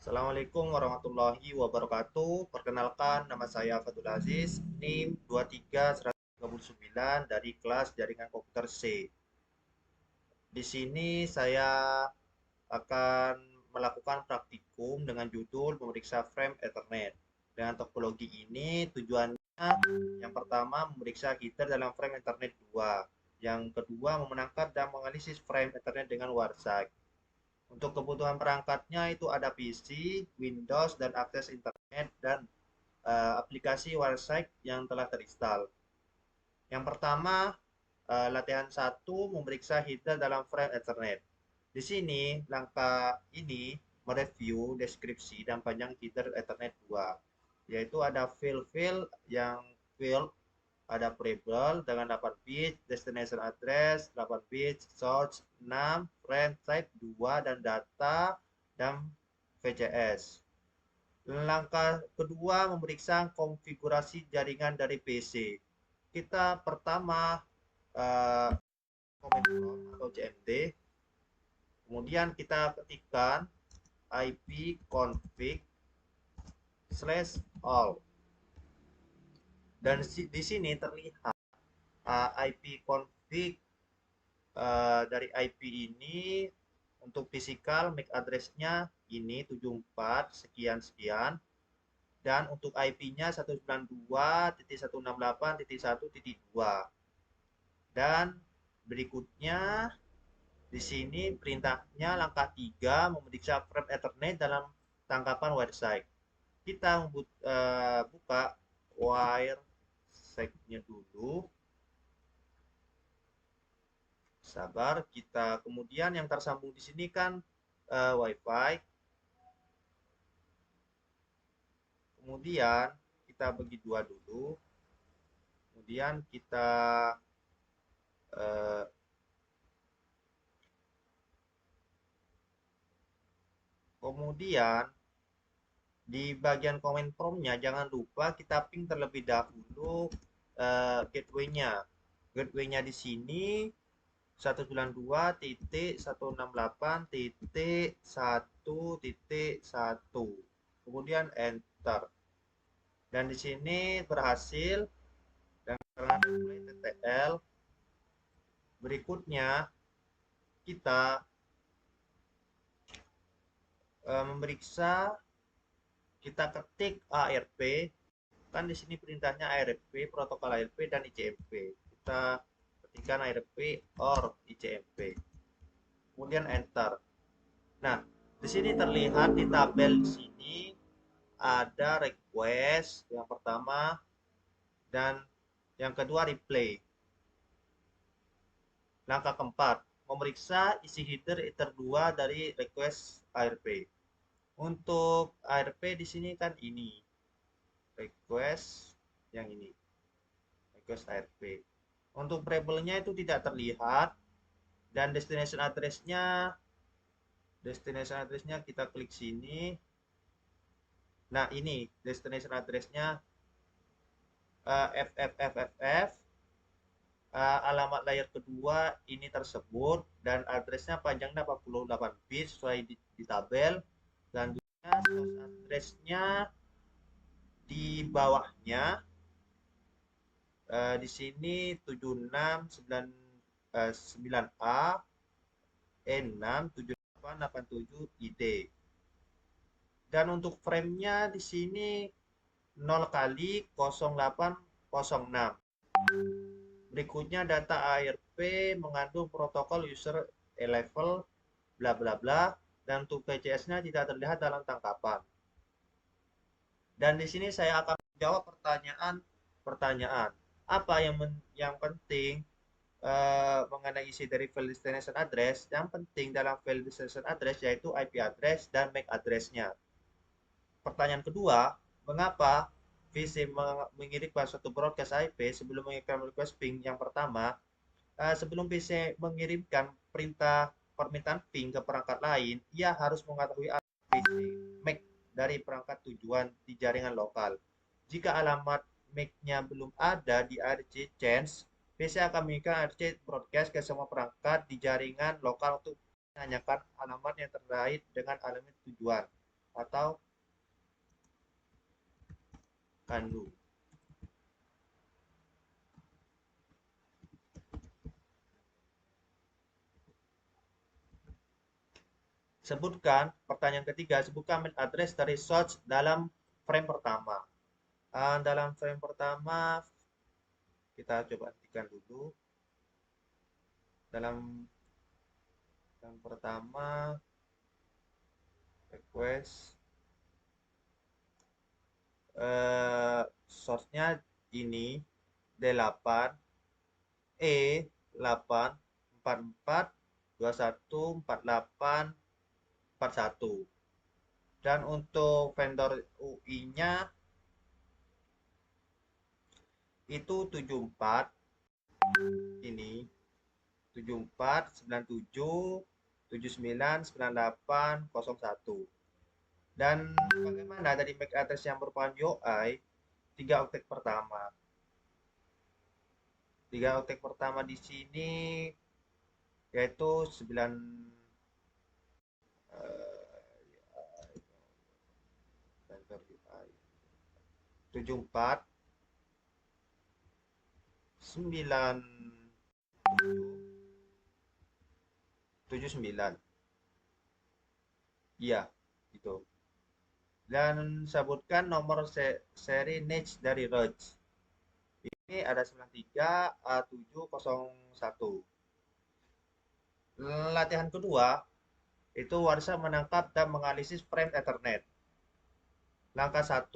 Assalamualaikum warahmatullahi wabarakatuh. Perkenalkan, nama saya Fatul Aziz, NIM 23139 dari kelas Jaringan Komputer C. Di sini saya akan melakukan praktikum dengan judul memeriksa frame Ethernet. Dengan topologi ini tujuannya yang pertama memeriksa header dalam frame Ethernet 2. Yang kedua memenangkan dan menganalisis frame Ethernet dengan WarSight. Untuk kebutuhan perangkatnya itu ada PC, Windows, dan akses internet dan aplikasi WarSight yang telah terinstal. Yang pertama, latihan 1 memeriksa header dalam frame Ethernet. Di sini, langkah ini mereview deskripsi dan panjang header Ethernet 2, yaitu ada field yang field ada variable dengan 8 bit, destination address 8 bit, source 6, frame type 2, dan data dan VCS. Langkah kedua memeriksa konfigurasi jaringan dari PC. Kita pertama command prompt atau CMD, kemudian kita ketikkan ipconfig/all, dan di sini terlihat ipconfig dari IP ini untuk physical MAC address-nya ini 74 sekian sekian, dan untuk IP-nya 192.168.1.2. Dan berikutnya di sini perintahnya langkah 3 memeriksa frame Ethernet dalam tangkapan WireSight. Kita buka WireSight-nya dulu. Sabar, kita kemudian yang tersambung di sini kan WiFi. Kemudian kita bagi dua dulu. Kemudian kita eh, kemudian di bagian comment prompt-nya jangan lupa kita ping terlebih dahulu gateway-nya. Gateway-nya di sini 192.168.1.1. Kemudian enter. Dan di sini berhasil, dan karena mulai TTL. Berikutnya kita memeriksa, kita ketik ARP. Kan di sini perintahnya ARP, protokol ARP dan ICMP. Kita ketikkan ARP or ICMP. Kemudian enter. Nah, di sini terlihat di tabel di sini ada request yang pertama dan yang kedua replay. Langkah keempat, memeriksa isi header Ether 2 dari request ARP. Untuk ARP di sini kan ini. Request yang ini. Request ARP. Untuk variable-nya itu tidak terlihat, dan destination address-nya kita klik sini. Nah, ini destination address-nya FFFFF. Alamat layar kedua ini tersebut, dan address-nya panjangnya 48 bit sesuai di tabel. Selanjutnya source address-nya di bawahnya di sini 76999A E67887ID. Dan untuk frame-nya di sini 0 kali 0806. Berikutnya data ARP mengandung protokol user level bla bla bla, dan untuk VCS-nya tidak terlihat dalam tangkapan. Dan di sini saya akan menjawab pertanyaan. Apa yang penting mengenai isi dari file destination address? Yang penting dalam file destination address yaitu IP address dan MAC address-nya. Pertanyaan kedua, mengapa VC mengirimkan suatu broadcast IP sebelum mengirimkan request ping? Yang pertama, sebelum PC mengirimkan permintaan ping ke perangkat lain, ia harus mengetahui PC MAC dari perangkat tujuan di jaringan lokal. Jika alamat MAC-nya belum ada di ARC change, PC akan mengirimkan ARC broadcast ke semua perangkat di jaringan lokal untuk menanyakan alamat yang terkait dengan alamat tujuan. atau kandung. Sebutkan, pertanyaan ketiga, sebutkan MAC address dari source dalam frame pertama. Dalam frame pertama, kita coba hentikan dulu. Dalam yang pertama, request source-nya ini D8 E8 44 21 48 41. Dan untuk vendor UI-nya itu 74 ini 74 97 79 98 01. Dan bagaimana dari MAC address yang merupakan UI 3 oktet pertama. 3 oktet pertama di sini yaitu 9 74 9 79. Iya, itu. Dan sebutkan nomor seri niche dari Roach. Ini ada 93 A701. Latihan kedua itu Warsa menangkap dan menganalisis frame Ethernet. Langkah 1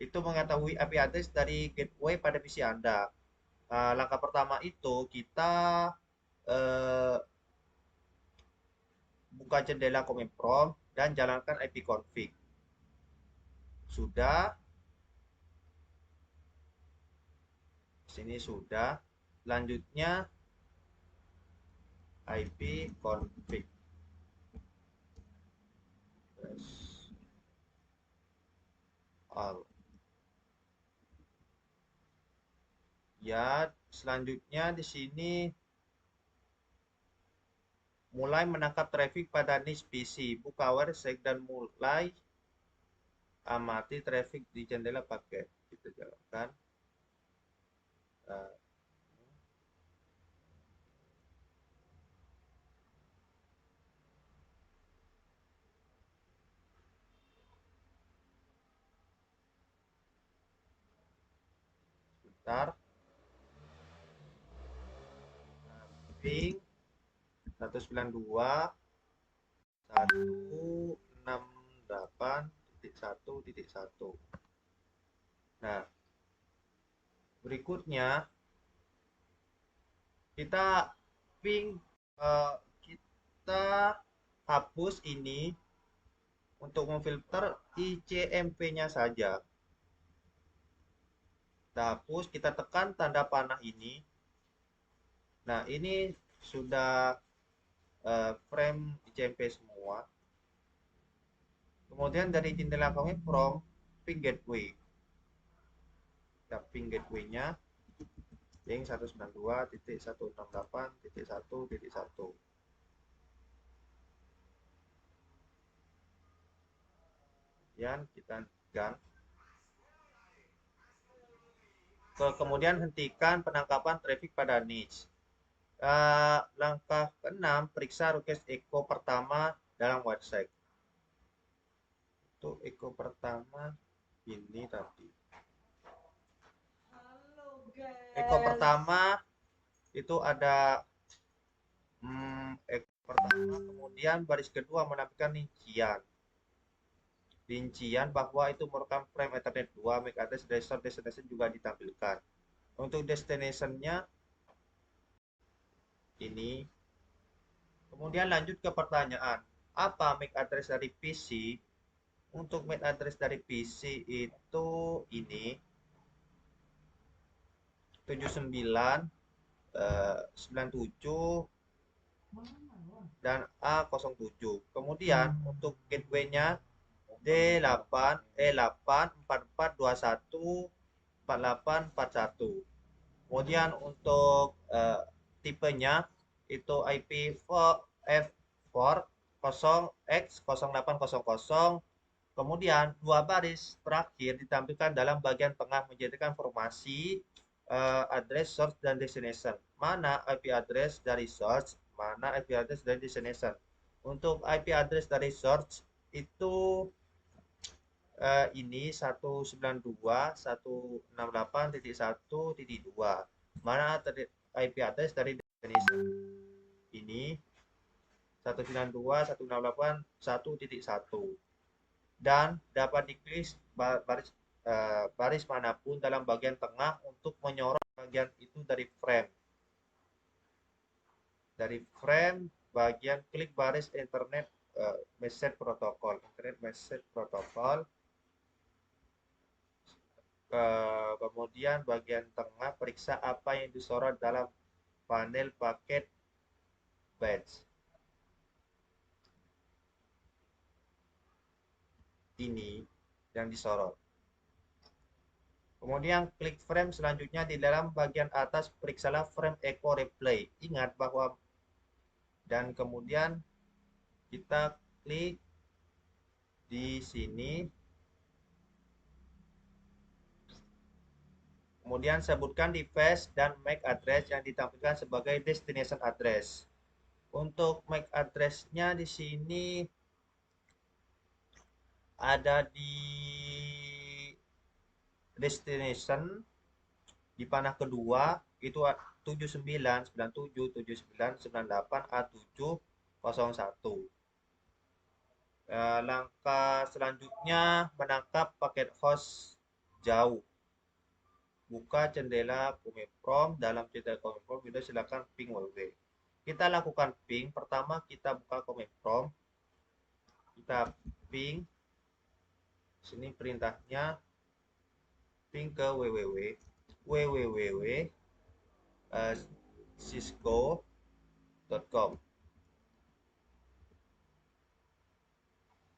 itu mengetahui IP address dari gateway pada PC Anda. Langkah pertama itu kita buka jendela command prompt dan jalankan ipconfig. Sudah. Sini sudah. Selanjutnya ipconfig. All. Ya, selanjutnya di sini mulai menangkap traffic pada niche PC. Buka WireSec dan mulai amati traffic di jendela paket. Kita jalankan. Sebentar. Ping 192 168.1.1. Nah, berikutnya kita ping kita hapus ini untuk memfilter ICMP-nya saja. Kita hapus, kita tekan tanda panah ini. Nah, ini sudah frame ICMP semua. Kemudian dari jendela command prompt ping gateway. Kita ping gateway-nya yang 192.168.1.1. Kemudian kita hentikan. Kemudian hentikan penangkapan traffic pada niche. Langkah ke-6, periksa request echo pertama dalam WireSec. Itu echo pertama ini tadi. Echo pertama itu ada echo pertama, kemudian baris kedua menampilkan rincian bahwa itu merupakan frame Ethernet 2, MAC address, destination juga ditampilkan. Untuk destination-nya ini. Kemudian lanjut ke pertanyaan, apa MAC address dari PC? Untuk MAC address dari PC itu ini 79 97 dan A07. Kemudian untuk gateway-nya D8 E8 4421 4841. Kemudian untuk tipenya itu IP F4 0x0800 Kemudian dua baris terakhir ditampilkan dalam bagian tengah menjadikan formasi address source dan destination. Mana IP address dari source, mana IP address dari destination. Untuk IP address dari source itu ini 192.168.1.2. Mana IP address dari destination? Ini 192.168.1.1 dan dapat diklik baris manapun dalam bagian tengah untuk menyorot bagian itu dari frame bagian klik baris internet message protocol kemudian bagian tengah periksa apa yang disorot dalam panel paket batch ini yang disorot. Kemudian klik frame selanjutnya di dalam bagian atas periksalah frame echo replay. Ingat bahwa dan kemudian kita klik di sini. Kemudian sebutkan device dan MAC address yang ditampilkan sebagai destination address. Untuk MAC address-nya di sini ada di destination di panah kedua itu 79977998A701. Langkah selanjutnya menangkap paket host jauh. Buka jendela Comeprom. Dalam jendela Comeprom Windows silakan ping www. Kita lakukan ping. Pertama kita buka Comeprom. Kita ping. Sini perintahnya ping ke www.cisco.com.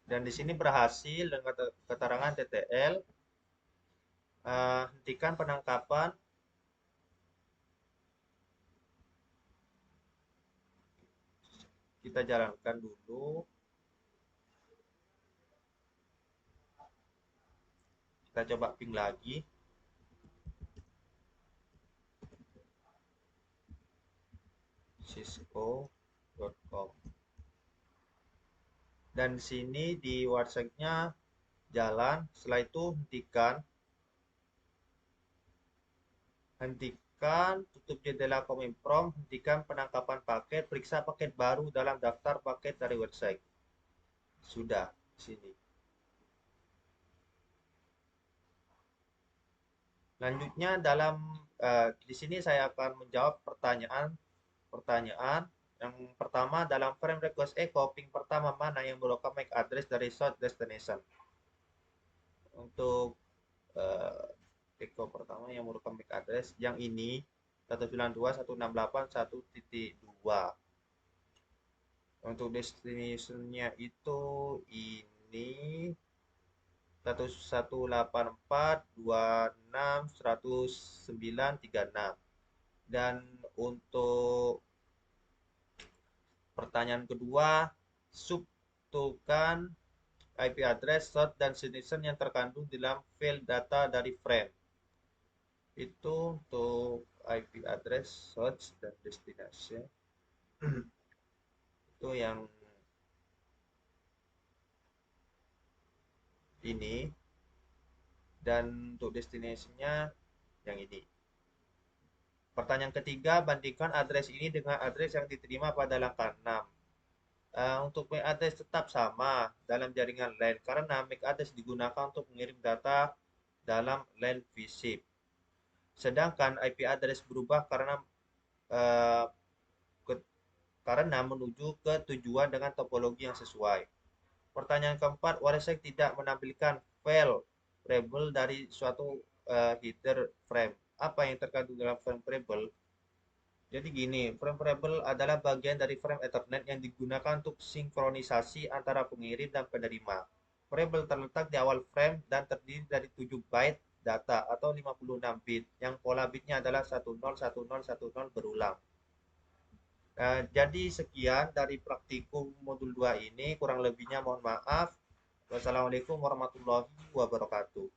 Dan di sini berhasil dengan keterangan TTL. Hentikan penangkapan. Kita jalankan dulu. Kita coba ping lagi. cisco.com. Dan di sini di WhatsApp-nya jalan. Setelah itu hentikan, tutup jendela Comeprom, hentikan penangkapan paket, periksa paket baru dalam daftar paket dari website. Sudah, sini. Selanjutnya di sini saya akan menjawab pertanyaan. Yang pertama dalam frame request echo, ping pertama mana yang merupakan MAC address dari source destination. Untuk echo pertama yang merupakan MAC address yang ini 192.168.1.2. Untuk destination-nya itu ini 118.426.109.36. Dan untuk pertanyaan kedua, subtukan IP address, source, dan destination yang terkandung dalam file data dari frame. Itu untuk IP address, source, dan destination. Itu yang ini. Dan untuk destination-nya yang ini. Pertanyaan ketiga, bandingkan address ini dengan address yang diterima pada langkah 6. Untuk MAC address tetap sama dalam jaringan LAN karena MAC address digunakan untuk mengirim data dalam LAN VSIP. Sedangkan IP address berubah karena menuju ke tujuan dengan topologi yang sesuai. Pertanyaan keempat, WireSec tidak menampilkan file variable dari suatu header frame. Apa yang terkandung dalam frame variable? Jadi gini, frame variable adalah bagian dari frame Ethernet yang digunakan untuk sinkronisasi antara pengirim dan penerima. Variable terletak di awal frame dan terdiri dari 7 byte data atau 56 bit, yang pola bitnya adalah 101010 berulang. Jadi sekian dari praktikum modul 2 ini, kurang lebihnya mohon maaf. Wassalamualaikum warahmatullahi wabarakatuh.